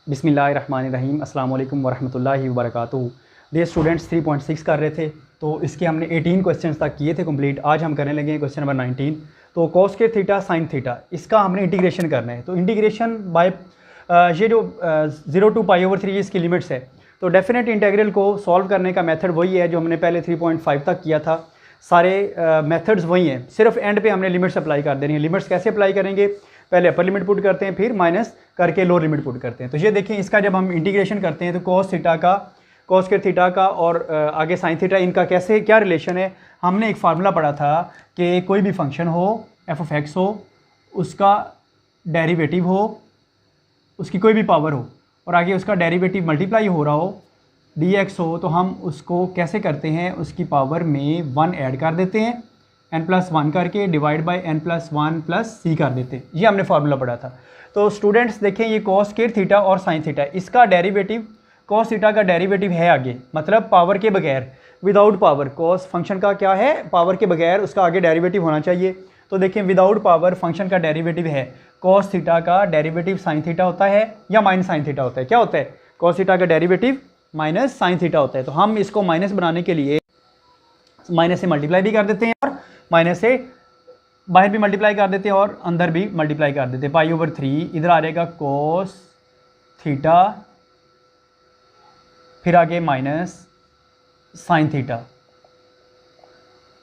बिस्मिल्लाहिर्रहमानिर्रहीम अस्सलाम वालेकुम वरहमतुल्लाहि वबरकातुहू। ये स्टूडेंट्स 3.6 कर रहे थे तो इसके हमने 18 क्वेश्चंस तक किए थे कंप्लीट। आज हम करने लगे हैं क्वेश्चन नंबर 19। तो कॉस के थीटा साइन थीटा इसका हमने इंटीग्रेशन करना है। तो इंटीग्रेशन बाय ये जो 0 to π/3 इसकी लिमिट्स है। तो डेफिनेट इंटीग्रल को सॉल्व करने का मेथड वही है जो हमने पहले 3.5 तक किया था। सारे मेथड्स वही हैं, सिर्फ एंड पे हमने लिमिट्स अप्लाई कर देनी है। लिमिट्स कैसे अप्लाई करेंगे, पहले अपर लिमिट पुट करते हैं, फिर माइनस करके लोअर लिमिट पुट करते हैं। तो ये देखें, इसका जब हम इंटीग्रेशन करते हैं तो कॉस के थीटा का और आगे साइन थीटा, इनका कैसे क्या रिलेशन है। हमने एक फार्मूला पढ़ा था कि कोई भी फंक्शन हो, f(x) हो, उसका डेरिवेटिव हो, उसकी कोई भी पावर हो और आगे उसका डेरिवेटिव मल्टीप्लाई हो रहा हो, dx हो, तो हम उसको कैसे करते हैं, उसकी पावर में 1 ऐड कर देते हैं, n+1 करके डिवाइड बाय n+1+c कर देते हैं। ये हमने फार्मूला पढ़ा था। तो स्टूडेंट्स देखें, ये कॉस के थीटा और साइन थीटा, इसका डेरिवेटिव कॉस थीटा का डेरिवेटिव है आगे, मतलब पावर के बगैर, विदाउट पावर। कॉस फंक्शन का क्या है, पावर के बगैर उसका आगे डेरिवेटिव होना चाहिए। तो देखें, विदाउट पावर फंक्शन का डेरिवेटिव है। कॉस थीटा का डेरिवेटिव साइन थीटा होता है या माइनस साइन थीटा होता है। क्या होता है, कॉस थीटा का डेरिवेटिव माइनस साइन थीटा होता है। तो हम इसको माइनस बनाने के लिए माइनस से मल्टीप्लाई भी कर देते हैं और माइनस से बाहर भी मल्टीप्लाई कर देते हैं और अंदर भी मल्टीप्लाई कर देते हैं। π/3 इधर आ जाएगा कॉस थीटा, फिर आगे minus sine theta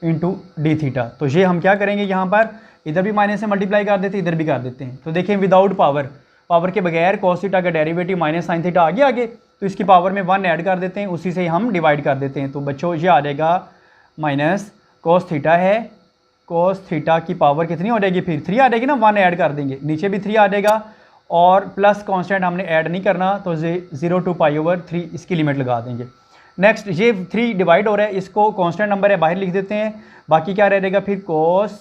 into d theta. तो ये हम क्या करेंगे, यहाँ पर इधर भी माइनस से मल्टीप्लाई कर देते हैं, इधर भी कर देते हैं। तो देखें, विदाउट पावर के बगैर कॉस थीटा का डेरिवेटिव माइनस साइन थीटा आगे, तो इसकी पावर में 1 ऐड कर देते हैं, उसी से हम डिवाइड कर देते हैं। तो बच्चों ये आ जाएगा माइनस कॉस थीटा है, कॉस थीटा की पावर कितनी हो जाएगी, फिर 3 आ जाएगी ना, 1 ऐड कर देंगे, नीचे भी 3 आ जाएगा और प्लस कांस्टेंट हमने ऐड नहीं करना, तो 0 to π/3 इसकी लिमिट लगा देंगे। नेक्स्ट, ये 3 डिवाइड हो रहा है, इसको कांस्टेंट नंबर है बाहर लिख देते हैं। बाकी क्या रह जाएगा फिर, कॉस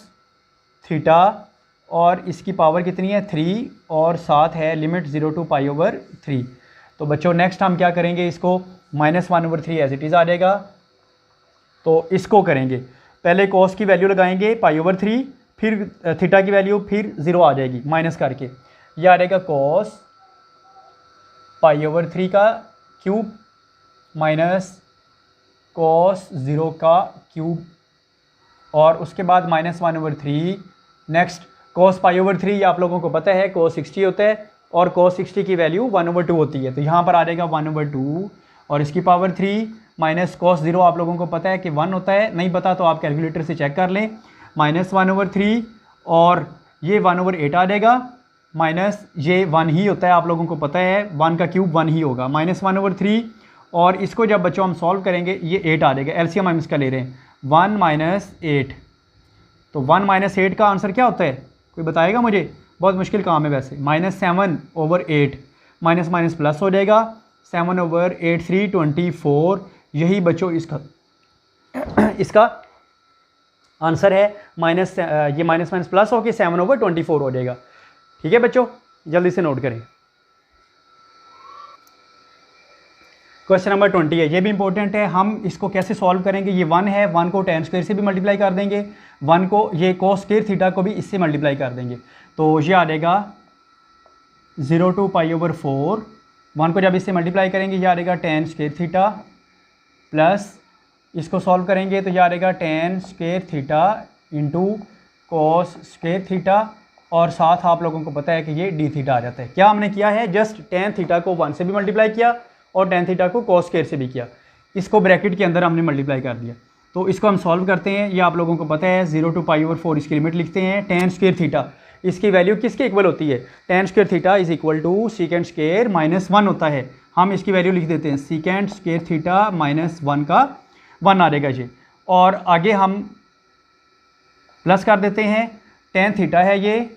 थीटा और इसकी पावर कितनी है 3 और साथ है लिमिट 0 to π/3। तो बच्चों नेक्स्ट हम क्या करेंगे, इसको -1/3 एज इट इज़ आ जाएगा। तो इसको करेंगे, पहले कॉस की वैल्यू लगाएंगे π/3, फिर थीटा की वैल्यू, फिर 0 आ जाएगी माइनस करके। यह आ जाएगा कॉस π/3 का क्यूब माइनस कॉस 0 का क्यूब और उसके बाद -1/3। नेक्स्ट कॉस π/3 आप लोगों को पता है cos 60 होता है और cos 60 की वैल्यू 1/2 होती है। तो यहाँ पर आ जाएगा 1/2 और इसकी पावर 3 माइनस cos 0 आप लोगों को पता है कि 1 होता है, नहीं पता तो आप कैलकुलेटर से चेक कर लें। -1/3 और ये 1/8 आ जाएगा, माइनस ये 1 ही होता है, आप लोगों को पता है 1 का क्यूब 1 ही होगा, -1/3। और इसको जब बच्चों हम सॉल्व करेंगे ये 8 आ जाएगा, एलसीएम हम इसका ले रहे हैं 1 - 8। तो 1 - 8 का आंसर क्या होता है, कोई बताएगा मुझे, बहुत मुश्किल काम है वैसे। -7/8, माइनस माइनस प्लस हो जाएगा, 7/8 3 24। यही बच्चों इसका आंसर है। ये माइनस माइनस प्लस होकर 7/24 हो जाएगा। ठीक है बच्चों, जल्दी से नोट करें। क्वेश्चन नंबर 20 है, ये भी इंपॉर्टेंट है। हम इसको कैसे सॉल्व करेंगे, ये 1 है, 1 को tan स्क्वायर से भी मल्टीप्लाई कर देंगे, 1 को ये cos स्क्वायर थीटा को भी इससे मल्टीप्लाई कर देंगे। तो ये आ जाएगा 0 to π/4। 1 को जब इससे मल्टीप्लाई करेंगे ये आ जाएगा tan स्क्वायर थीटा प्लस इसको सॉल्व करेंगे तो ये आ जाएगा tan square theta into cos square theta और साथ आप लोगों को पता है कि ये d थीटा आ जाता है। क्या हमने किया है, जस्ट tan थीटा को 1 से भी मल्टीप्लाई किया और tan थीटा को cos स्क्वायर से भी किया, इसको ब्रैकेट के अंदर हमने मल्टीप्लाई कर दिया। तो इसको हम सॉल्व करते हैं, ये आप लोगों को पता है 0 to π/4 इसकी लिमिट लिखते हैं। tan स्क्वायर थीटा इसकी वैल्यू किसके इक्वल होती है, tan square theta is equal to secant square -1 होता है। हम इसकी वैल्यू लिख देते हैं सेकेंड स्क्वायर थीटा -1 का 1 आ जाएगा ये, और आगे हम प्लस कर देते हैं, tan थीटा है ये,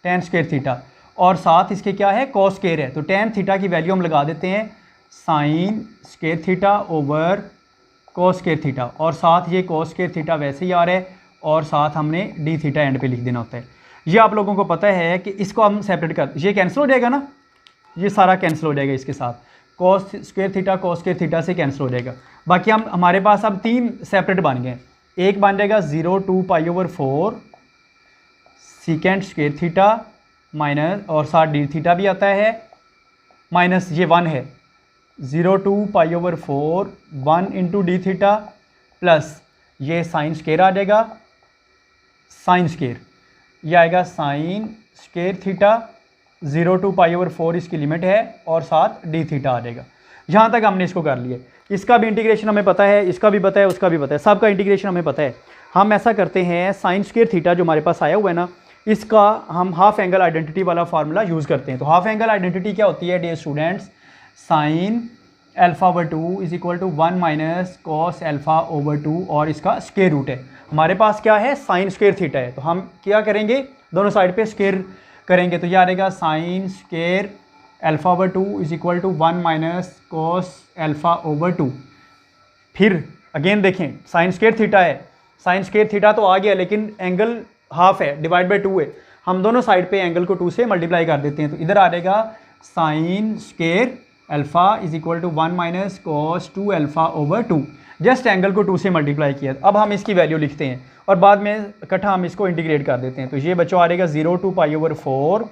tan स्क्वायर थीटा और साथ इसके क्या है cos स्क्वायर है। तो tan थीटा की वैल्यू हम लगा देते हैं sign square theta over cos square theta और साथ ये cos स्क्वायर थीटा वैसे ही आ रहा है और साथ हमने d थीटा एंड पे लिख देना होता है। ये आप लोगों को पता है कि इसको हम सेपरेट कर, ये कैंसिल हो जाएगा ना, ये सारा कैंसिल हो जाएगा इसके साथ, cos स्क्वायर थीटा से कैंसिल हो जाएगा। बाकी हमारे पास अब 3 सेपरेट बन गए, एक बन जाएगा 0 to π/4 second square theta minus और साथ डी थीटा भी आता है माइनस ये 1 है 0 to π/4 1 into d theta plus ये साइन स्केयर आ जाएगा, साइन स्केयर ये आएगा साइन स्केयर थीटा 0 to π/4 इसकी लिमिट है और साथ डी थीटा आ जाएगा। यहाँ तक हमने इसको कर लिया। इसका भी इंटीग्रेशन हमें पता है, इसका भी पता है, उसका भी पता है, सबका इंटीग्रेशन हमें पता है। हम ऐसा करते हैं साइन स्क्वायर थीटा जो हमारे पास आया हुआ है ना, इसका हम हाफ एंगल आइडेंटिटी वाला फार्मूला यूज़ करते हैं। तो हाफ एंगल आइडेंटिटी क्या होती है dear students, sine α/2 is equal to 1 minus cos α/2 और इसका स्क्वायर रूट है। हमारे पास क्या है, साइन स्क्वायर थीटा है, तो हम क्या करेंगे, दोनों साइड पे स्क्वायर करेंगे, तो यह आ जाएगा sine square α/2 is equal to 1 minus cos α/2। फिर अगेन देखें साइन स्क्वायर थीटा है, साइन स्क्वायर थीटा तो आ गया लेकिन एंगल हाफ है, डिवाइड बाई 2 है, हम दोनों साइड पे एंगल को 2 से मल्टीप्लाई कर देते हैं, तो इधर आ जाएगा sine square alpha is equal to 1 minus cos 2α/2। Just angle को 2 से मल्टीप्लाई किया। अब हम इसकी वैल्यू लिखते हैं और बाद में इकट्ठा हम इसको इंटीग्रेट कर देते हैं। तो ये बच्चों आ जाएगा 0 to π/4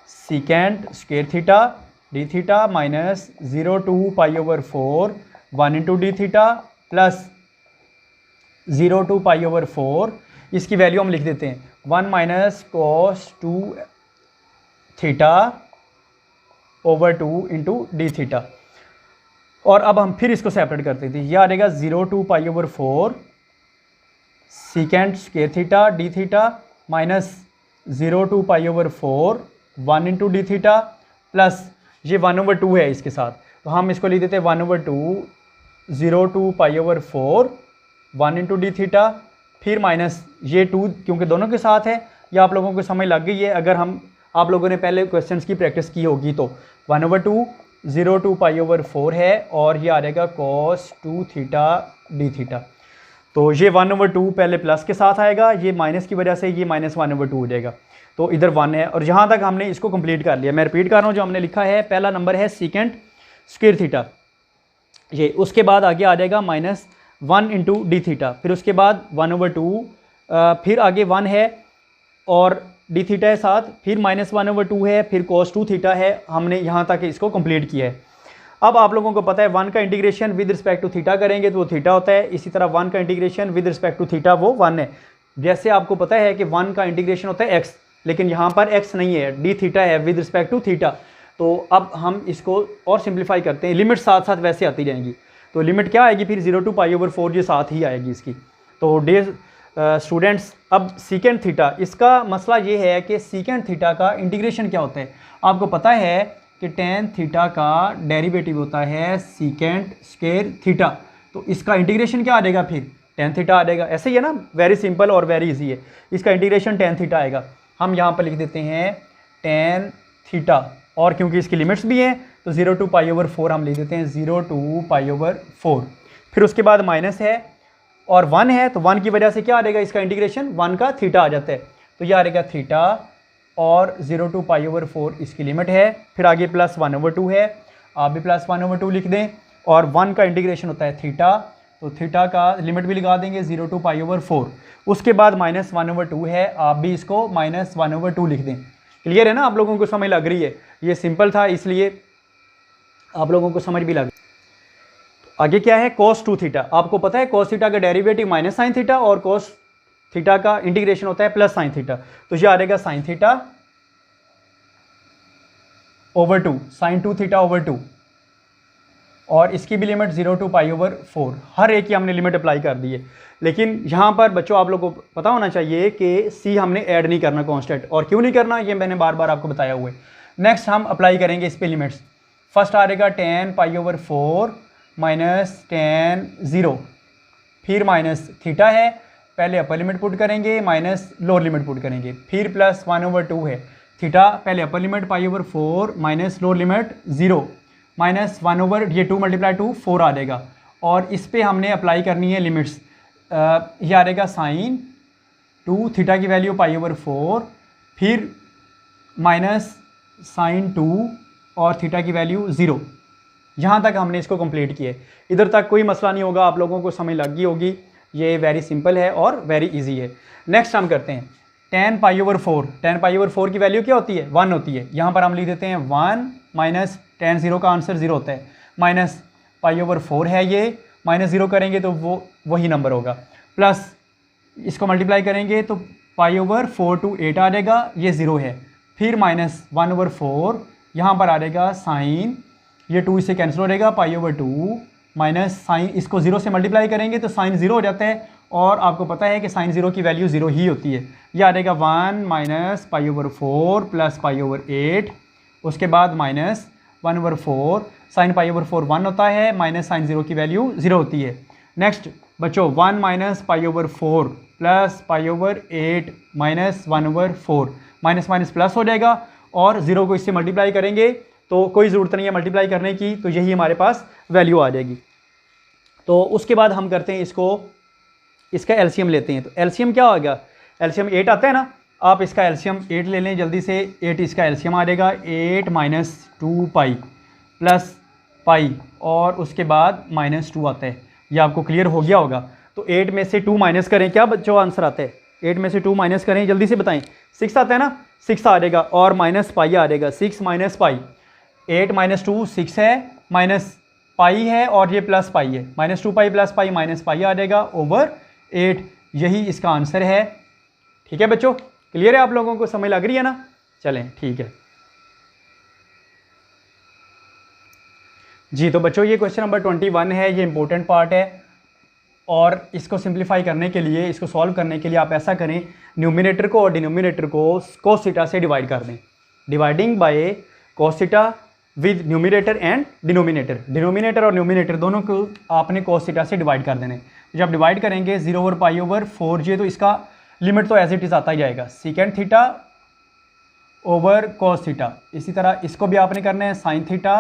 secant square theta d theta minus 0 to π/4 1 into d theta plus 0 to π/4 इसकी वैल्यू हम लिख देते हैं 1 minus cos 2 theta over 2 into d theta. और अब हम फिर इसको सेपरेट करते थे, यह आ जाएगा 0 to π/4 secant square theta d theta minus 0 to π/4 1 into d theta plus ये 1/2 है इसके साथ, तो हम इसको लिख देते हैं 1/2 0 to π/4 1 इंटू डी थीटा, फिर माइनस ये 2 क्योंकि दोनों के साथ है, ये आप लोगों को समझ लग गई है अगर आप लोगों ने पहले क्वेश्चंस की प्रैक्टिस की होगी। तो 1/2 0 to π/4 है और ये आ जाएगा cos 2 थीटा डी थीटा। तो ये 1/2 पहले प्लस के साथ आएगा, ये माइनस की वजह से ये माइनस 1/2 हो जाएगा, तो इधर 1 है। और यहाँ तक हमने इसको कंप्लीट कर लिया। मैं रिपीट कर रहा हूँ, जो हमने लिखा है पहला नंबर है सीकेंट स्क्वायर थीटा, ये उसके बाद आगे आ जाएगा माइनस 1 इंटू डी थीटा, फिर उसके बाद 1/2 फिर आगे 1 है और डी थीटा है साथ, फिर माइनस 1/2 है, फिर cos 2 थीटा है। हमने यहाँ तक इसको कंप्लीट किया है। अब आप लोगों को पता है 1 का integration with respect to theta करेंगे तो वो थीटा होता है, इसी तरह 1 का integration with respect to theta वो 1 है। जैसे आपको पता है कि 1 का इंटीग्रेशन होता है x, लेकिन यहाँ पर x नहीं है, डी थीटा है विद रिस्पेक्ट टू थीटा। तो अब हम इसको और सिंप्लीफाई करते हैं, लिमिट साथ साथ वैसे आती जाएंगी, तो लिमिट क्या आएगी फिर 0 to π/4 ये साथ ही आएगी इसकी। तो डियर स्टूडेंट्स, अब सीकेंट थीटा, इसका मसला ये है कि सीकेंट थीटा का इंटीग्रेशन क्या होता है। आपको पता है कि टेन थीटा का डेरिवेटिव होता है सीकेंट स्क्वायर थीटा, तो इसका इंटीग्रेशन क्या आ जाएगा फिर टेन थीटा आ जाएगा। ऐसे ही है ना, वेरी सिंपल और वेरी इजी है। इसका इंटीग्रेशन टेन थीटा आएगा। हम यहाँ पर लिख देते हैं टेन थीटा, और क्योंकि इसकी लिमिट्स भी हैं तो 0 to π/4 हम लिख देते हैं 0 to π/4। फिर उसके बाद माइनस है और 1 है, तो 1 की वजह से क्या आ जाएगा इसका इंटीग्रेशन 1 का थीटा आ जाता है, तो यह आ जाएगा थीटा और 0 to π/4 इसकी लिमिट है। फिर आगे प्लस 1/2 है, आप भी प्लस 1/2 लिख दें, और 1 का इंटीग्रेशन होता है थीटा, तो थीटा का लिमिट भी लगा देंगे 0 to π/4। उसके बाद माइनस 1/2 है, आप भी इसको माइनस 1/2 लिख दें। क्लियर है ना, आप लोगों को समझ लग रही है। ये सिंपल था इसलिए आप लोगों को समझ भी लग। आगे क्या है cos 2 थीटा। आपको पता है cos थीटा का डेरिवेटिव माइनस साइन थीटा और cos थीटा का इंटीग्रेशन होता है प्लस साइन थीटा, तो ये आ जाएगा sine theta over 2 sine 2 theta over 2, और इसकी भी लिमिट 0 to π/4। हर एक की हमने लिमिट अप्लाई कर दी है। लेकिन यहाँ पर बच्चों आप लोगों को पता होना चाहिए कि c हमने ऐड नहीं करना कांस्टेंट, और क्यों नहीं करना ये मैंने बार बार आपको बताया हुआ है। नेक्स्ट हम अप्लाई करेंगे इस पे लिमिट्स। फर्स्ट आ जाएगा टेन π/4 माइनस टेन 0, फिर माइनस थीटा है, पहले अपर लिमिट पुट करेंगे माइनस लोअर लिमिट पुट करेंगे, फिर प्लस 1/2 है, थीटा पहले upper limit π/4 minus lower limit 0 minus 1 ये 2 × 2 4 आ जाएगा, और इस पे हमने अप्लाई करनी है लिमिट्स। ये आ जाएगा साइन 2 थीटा की वैल्यू π/4, फिर माइनस साइन 2 और थीटा की वैल्यू 0। यहाँ तक हमने इसको कंप्लीट किए। इधर तक कोई मसला नहीं होगा, आप लोगों को समझ लग गई होगी। ये वेरी सिंपल है और वेरी इजी है। नेक्स्ट हम करते हैं टेन π/4। टेन π/4 की वैल्यू क्या होती है 1 होती है। यहाँ पर हम लिख देते हैं 1 माइनस टेन ज़ीरो का आंसर ज़ीरो होता है, माइनस π/4 है ये, माइनस ज़ीरो करेंगे तो वो वही नंबर होगा, प्लस इसको मल्टीप्लाई करेंगे तो π/4 टू 8 आ जाएगा, ये ज़ीरो है, फिर माइनस 1/4 यहाँ पर आ जाएगा साइन, ये 2 इससे कैंसिल हो जाएगा, π/2 माइनस साइन, इसको ज़ीरो से मल्टीप्लाई करेंगे तो साइन ज़ीरो हो जाता है, और आपको पता है कि साइन ज़ीरो की वैल्यू ज़ीरो ही होती है। ये आ जाएगा 1 माइनस π/4 प्लस π/8, उसके बाद माइनस 1/4, साइन π/4 1 होता है, माइनस साइन ज़ीरो की वैल्यू ज़ीरो होती है। नेक्स्ट बच्चों 1 minus π/4 plus π/8 minus 1/4, minus minus plus हो जाएगा, और ज़ीरो को इससे मल्टीप्लाई करेंगे तो कोई ज़रूरत नहीं है मल्टीप्लाई करने की, तो यही हमारे पास वैल्यू आ जाएगी। तो उसके बाद हम करते हैं इसका एलसीएम लेते हैं। तो एलसीएम क्या होगा, एलसीएम 8 आता है ना, आप इसका एलसीएम 8 ले लें जल्दी से, 8 इसका एलसीएम आ जाएगा, 8 माइनस 2 पाई प्लस पाई, और उसके बाद माइनस 2 आता है, ये आपको क्लियर हो गया होगा। तो 8 में से 2 माइनस करें, क्या बच्चों आंसर आता है, 8 में से 2 माइनस करें, जल्दी से बताएं, 6 आता है ना, 6 आ जाएगा, और माइनस पाई आ जाएगा, 6 माइनस पाई, 8 माइनस 2 6 है, माइनस पाई है, और ये प्लस पाई है, minus 2 pi plus pi minus pi आ जाएगा ओवर 8, यही इसका आंसर है। ठीक है बच्चों, क्लियर है, आप लोगों को समझ लग रही है ना, चलें ठीक है जी। तो बच्चों ये क्वेश्चन नंबर 21 है, ये इंपॉर्टेंट पार्ट है, और इसको सिंप्लीफाई करने के लिए, इसको सॉल्व करने के लिए आप ऐसा करें, न्यूमिनेटर को और डिनोमिनेटर को cos थीटा से डिवाइड कर दें, dividing by cos theta with numerator and denominator, denominator और न्यूमिनेटर दोनों को आपने cos थीटा से डिवाइड कर देने। जब डिवाइड करेंगे 0/π/4 ये, तो इसका लिमिट तो एज इट इज़ आता ही जाएगा, secant theta over cos theta, इसी तरह इसको भी आपने करना है sin theta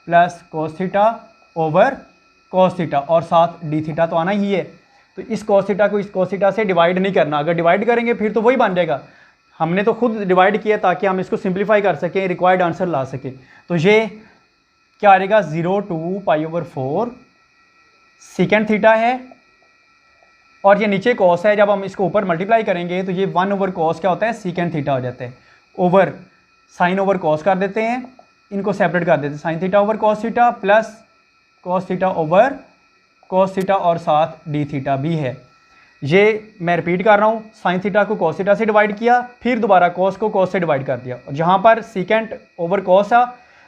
plus cos theta over cos theta, और साथ d थीटा तो आना ही है। तो इस cos थीटा को इस cos थीटा से डिवाइड नहीं करना, अगर डिवाइड करेंगे फिर तो वही बन जाएगा, हमने तो खुद डिवाइड किया ताकि हम इसको सिंप्लीफाई कर सकें, रिक्वायर्ड आंसर ला सकें। तो ये क्या आ जाएगा, 0/π/4 सीकेंड थीटा है, और ये नीचे cos है, जब हम इसको ऊपर मल्टीप्लाई करेंगे तो ये 1/cos क्या होता है, सीकेंड थीटा हो जाता है, ओवर साइन ओवर cos कर देते हैं, इनको सेपरेट कर देते हैं, sign theta over cos theta plus cos theta over cos theta, और साथ d थीटा भी है। ये मैं रिपीट कर रहा हूँ, साइन थीटा को cos थीटा से डिवाइड किया, फिर दोबारा cos को cos से डिवाइड कर दिया, और जहाँ पर सीकेंट ओवर cos आ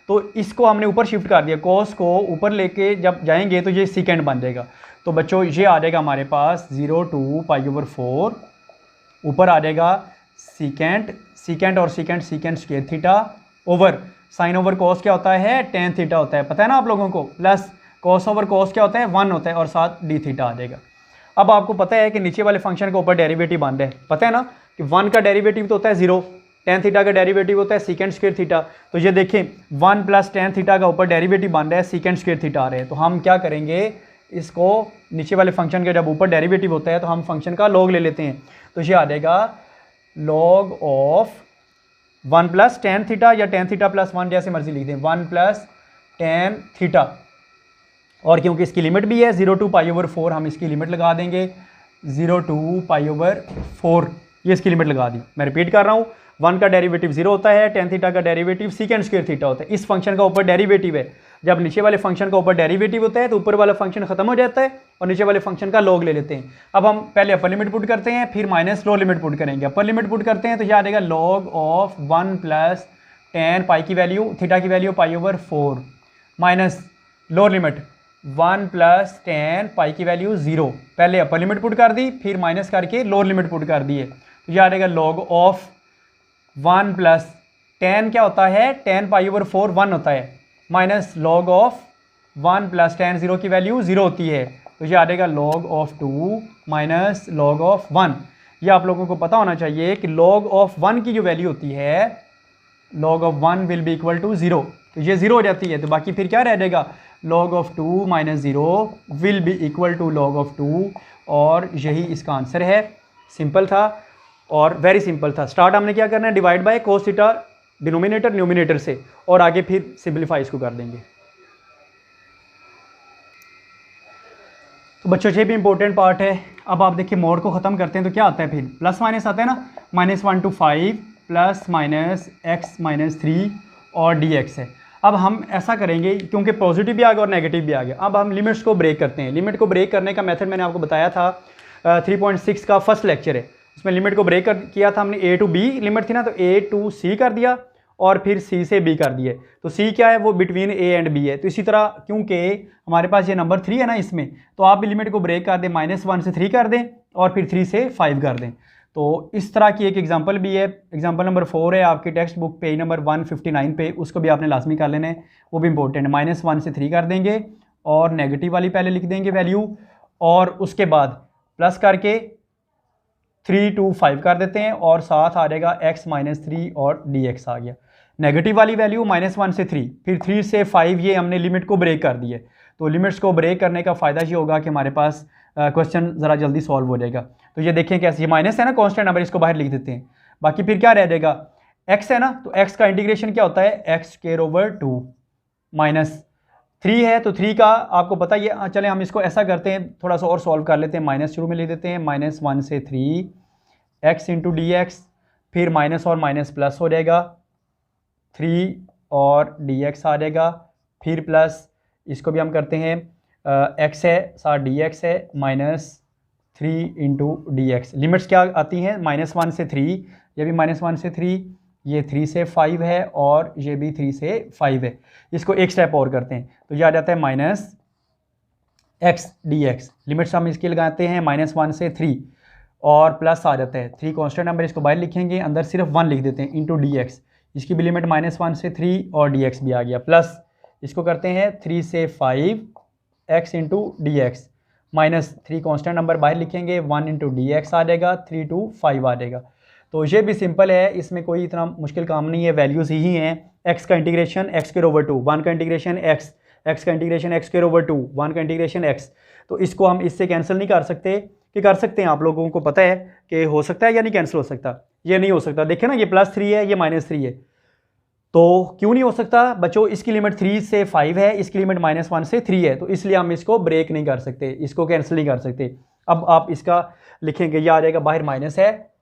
तो इसको हमने ऊपर शिफ्ट कर दिया, cos को ऊपर लेके जब जाएंगे तो ये सीकेंट बन जाएगा। तो बच्चों ये आ जाएगा हमारे पास 0/π/4, ऊपर आ जाएगा सीकेंट और secant square theta over sine over cos क्या होता है, tan थीटा होता है, पता है ना आप लोगों को, प्लस cos ओवर cos क्या होता है, 1 होता है, और साथ d थीटा आ जाएगा। अब आपको पता है कि नीचे वाले फंक्शन के ऊपर डेरिवेटिव बन रहा है, पता है ना कि 1 का डेरिवेटिव तो होता है 0, tan थीटा का डेरिवेटिव होता है सीकेंट स्क्वायर थीटा, तो ये देखें 1 प्लस tan थीटा का ऊपर डेरिवेटिव बन रहा है, सीकेंट स्क्वायर थीटा आ रहे हैं। तो हम क्या करेंगे, इसको नीचे वाले फंक्शन के जब ऊपर डेरिवेटिव होता है तो हम फंक्शन का लॉग ले लेते हैं, तो ये आ जाएगा log of 1 plus tan theta, या tan थीटा प्लस 1 जैसे मर्जी लिख दें, 1 प्लस tan थीटा, और क्योंकि इसकी लिमिट भी है 0/π/4 हम इसकी लिमिट लगा देंगे 0/π/4, ये इसकी लिमिट लगा दी। मैं रिपीट कर रहा हूँ, 1 का डेरिवेटिव 0 होता है, tan थीटा का डेरिवेटिव सीकेंट स्क्वायर थीटा होता है, इस फंक्शन का ऊपर डेरिवेटिव है, जब नीचे वाले फंक्शन का ऊपर डेरिवेटिव होता है तो ऊपर वाला फंक्शन खत्म हो जाता है और नीचे वाले फंक्शन का लॉग ले लेते हैं। अब हम पहले अपर लिमिट पुट करते हैं, फिर माइनस लोअर लिमिट पुट करेंगे। अपर लिमिट पुट करते हैं तो यह आ जाएगा log of 1 plus tan pi की वैल्यू, थीटा की value π/4, minus lower limit 1 plus tan pi की वैल्यू 0, पहले अपर लिमिट पुट कर दी, फिर माइनस करके लोअर लिमिट पुट कर दिए, तो यह आ जाएगा लॉग ऑफ 1 प्लस tan क्या होता है, tan π/4 1 होता है, minus log of 1 plus tan 0 की वैल्यू 0 होती है, तो ये आ जाएगा log of 2 minus log of 1। ये आप लोगों को पता होना चाहिए कि log ऑफ 1 की जो वैल्यू होती है, log of 1 will be equal to 0, तो ये 0 हो जाती है, तो बाकी फिर क्या रह जाएगा, log of 2 minus 0 will be equal to log of 2, और यही इसका आंसर है। सिंपल था और वेरी सिंपल था। स्टार्ट हमने क्या करना है, divide by cos theta denominator numerator से, और आगे फिर सिंप्लीफाई इसको कर देंगे। तो बच्चों ये भी इंपॉर्टेंट पार्ट है। अब आप देखिए मोड को ख़त्म करते हैं तो क्या आता है, फिर प्लस माइनस आता है ना, -1 to 5 plus minus x minus 3 और dx है। अब हम ऐसा करेंगे क्योंकि पॉजिटिव भी आ गया और नेगेटिव भी आ गया। अब हम लिमिट्स को ब्रेक करते हैं। लिमिट को ब्रेक करने का मेथड मैंने आपको बताया था 3.6 का फर्स्ट लेक्चर है, उसमें लिमिट को ब्रेक किया था हमने। A to B लिमिट थी ना, तो A to C कर दिया और फिर C से B कर दिए। तो C क्या है, वो बिटवीन A एंड B है। तो इसी तरह क्योंकि हमारे पास ये नंबर 3 है ना इसमें, तो आप भी लिमिट को ब्रेक कर दें, -1 से 3 कर दें और फिर 3 से 5 कर दें। तो इस तरह की एक एग्जांपल भी है, एग्जांपल नंबर 4 है आपकी टेक्स्ट बुक पेज नंबर 159 पे, उसको भी आपने लाजमी कर लेना है, वो भी इंपॉर्टेंट है। -1 से 3 कर देंगे और नेगेटिव वाली पहले लिख देंगे वैल्यू, और उसके बाद प्लस करके 3 to 5 कर देते हैं और साथ आ जाएगा x - 3 और dx आ गया। नेगेटिव वाली वैल्यू -1 से 3, फिर 3 से 5, ये हमने लिमिट को ब्रेक कर दी है। तो लिमिट्स को ब्रेक करने का फ़ायदा ये होगा कि हमारे पास क्वेश्चन ज़रा जल्दी सॉल्व हो जाएगा। तो ये देखें कैसे, ये माइनस है ना कांस्टेंट नंबर, इसको बाहर लिख देते हैं। बाकी फिर क्या रह जाएगा, x है ना, तो x का इंटीग्रेशन क्या होता है, x²/2 -3 है, तो 3 का आपको पता ही है। चले हम इसको ऐसा करते हैं, थोड़ा सा और सॉल्व कर लेते हैं। माइनस शुरू में लिख देते हैं, -1 से 3 x × dx, फिर माइनस और माइनस प्लस हो जाएगा, 3 और dx आ जाएगा, फिर प्लस इसको भी हम करते हैं, x है साथ dx है, -3 × dx। लिमिट्स क्या आती हैं, -1 से 3, ये भी -1 से 3, ये 3 से 5 है और ये भी 3 से 5 है। इसको एक स्टेप और करते हैं, तो ये आ जाता है -x dx। लिमिट्स हम इसकी लगाते हैं -1 से 3 और प्लस आ जाता है 3 कांस्टेंट नंबर, इसको बाहर लिखेंगे, अंदर सिर्फ 1 लिख देते हैं, × dx। इसकी भी लिमिट -1 से 3 और dx भी आ गया, प्लस इसको करते हैं 3 से 5 x × dx, -3 कांस्टेंट नंबर बाहर लिखेंगे, 1 × dx आ जाएगा, 3 to 5 आ जाएगा। तो ये भी सिंपल है, इसमें कोई इतना मुश्किल काम नहीं है, वैल्यूज़ ही हैं। x का इंटीग्रेशन x²/2, 1 का इंटीग्रेशन x का इंटीग्रेशन x²/2, 1 का इंटीग्रेशन x। तो इसको हम इससे कैंसिल नहीं कर सकते, कि कर सकते हैं, आप लोगों को पता है कि हो सकता है या नहीं कैंसिल हो सकता, ये नहीं हो सकता। देखिए ना, ये +3 है, ये -3 है, तो क्यों नहीं हो सकता बच्चों, इसकी लिमिट 3 से 5 है, इसकी लिमिट -1 से 3 है, तो इसलिए हम इसको ब्रेक नहीं कर सकते, इसको कैंसिल नहीं कर सकते। अब आप इसका लिखेंगे, ये आ जाएगा बाहर माइनस है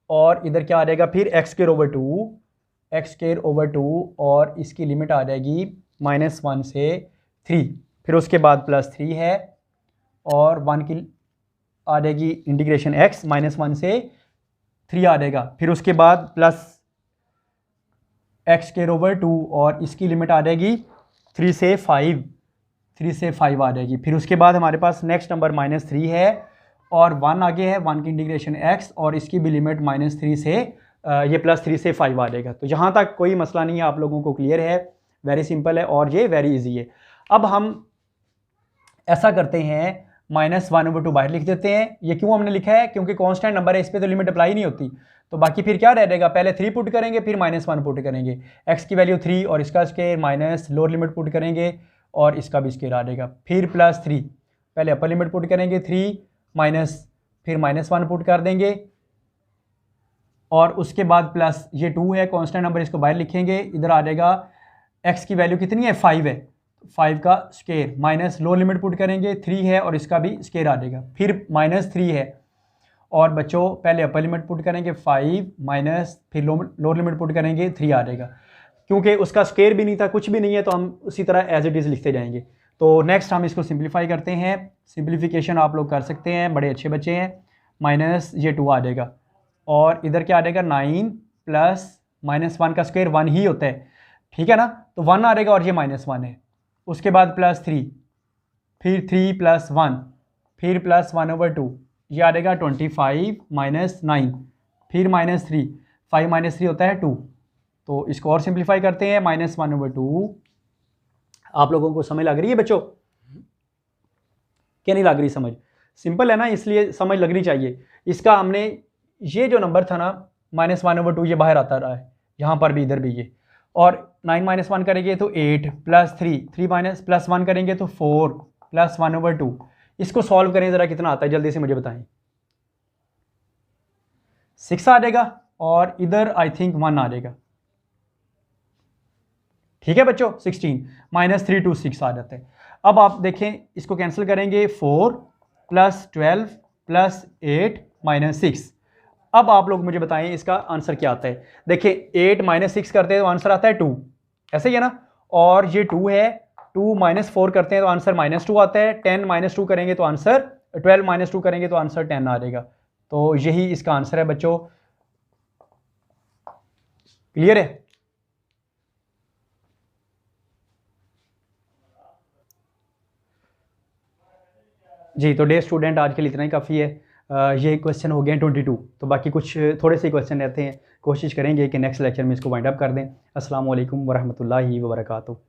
और इधर क्या आ जाएगा फिर x²/2 और इसकी लिमिट आ जाएगी -1 से 3, फिर उसके बाद +3 है और 1 की आ जाएगी इंटीग्रेशन x, -1 से 3 आ जाएगा, फिर उसके बाद प्लस x²/2 और इसकी लिमिट आ जाएगी 3 से 5 आ जाएगी। फिर उसके बाद हमारे पास नेक्स्ट नंबर -3 है और 1 आगे है, 1 की इंटीग्रेशन x और इसकी भी लिमिट -3 से ये +3 से 5 आ जाएगा। तो यहाँ तक कोई मसला नहीं है, आप लोगों को क्लियर है, वेरी सिंपल है और ये वेरी इजी है। अब हम ऐसा करते हैं, -1/2 बाहर लिख देते हैं। ये क्यों हमने लिखा है, क्योंकि कांस्टेंट नंबर है, इस पर तो लिमिट अप्लाई नहीं होती। तो बाकी फिर क्या रह जाएगा, पहले 3 पुट करेंगे, फिर -1 पुट करेंगे, x की वैल्यू 3 और इसका square minus lower limit put करेंगे और इसका भी स्क्वायर आ जाएगा, फिर +3, पहले अपर लिमिट पुट करेंगे 3 माइनस, फिर -1 पुट कर देंगे और उसके बाद प्लस ये 2 है कांस्टेंट नंबर, इसको बाहर लिखेंगे, इधर आ जाएगा x की वैल्यू कितनी है 5 है, 5 का square minus lower limit put करेंगे 3 है और इसका भी स्क्वायर आ जाएगा, फिर -3 है और बच्चों पहले अपर लिमिट पुट करेंगे 5 माइनस, फिर लोअर लिमिट पुट करेंगे 3 आ जाएगा। क्योंकि उसका स्क्वायर भी नहीं था, कुछ भी नहीं है, तो हम उसी तरह एज इट इज़ लिखते जाएंगे। तो नेक्स्ट हम इसको सिंप्लीफाई करते हैं, सिंप्लीफिकेशन आप लोग कर सकते हैं, बड़े अच्छे बच्चे हैं। माइनस ये 2 आ जाएगा और इधर क्या आ जाएगा 9 प्लस -1 का स्क्वायर 1 ही होता है, ठीक है ना, तो 1 आ जाएगा और ये -1 है। उसके बाद +3, फिर 3 + 1, फिर +1/2, ये आ जाएगा 25 - 9, फिर -3, 5 - 3 होता है 2। तो इसको और सिंप्लीफाई करते हैं, -1/2। आप लोगों को समझ लग रही है बच्चों, क्या नहीं लग रही समझ? सिंपल है ना, इसलिए समझ लगनी चाहिए। इसका हमने ये जो नंबर था ना -1/2, ये बाहर आता रहा है, यहाँ पर भी इधर भी ये, और 9 - 1 करेंगे तो 8 + 3 + 1 करेंगे तो 4 + 1/2। इसको सॉल्व करें ज़रा, कितना आता है जल्दी से मुझे बताएं। 6 आ जाएगा और इधर आई थिंक 1 आ जाएगा, ठीक है बच्चों, 16 -3 to 6 आ जाते हैं। अब आप देखें, इसको कैंसिल करेंगे, 4 + 12 + 8 - 6। अब आप लोग मुझे बताएं इसका आंसर क्या आता है। देखिए 8 - 6 करते हैं तो आंसर आता है 2, ऐसे ही है ना, और ये 2 है, 2 -4 करते हैं तो आंसर -2 आता है, 10 -2 करेंगे तो आंसर 12 -2 करेंगे तो आंसर 10 आ जाएगा। तो यही इसका आंसर है बच्चों। क्लियर है? जी, तो डे स्टूडेंट आज के लिए इतना ही काफ़ी है। ये क्वेश्चन हो गए हैं 22, तो बाकी कुछ थोड़े से क्वेश्चन रहते हैं, कोशिश करेंगे कि नेक्स्ट लेक्चर में इसको वाइंड अप कर दें। अस्सलाम वालेकुम वरहमतुल्लाहि वबरकातुहू।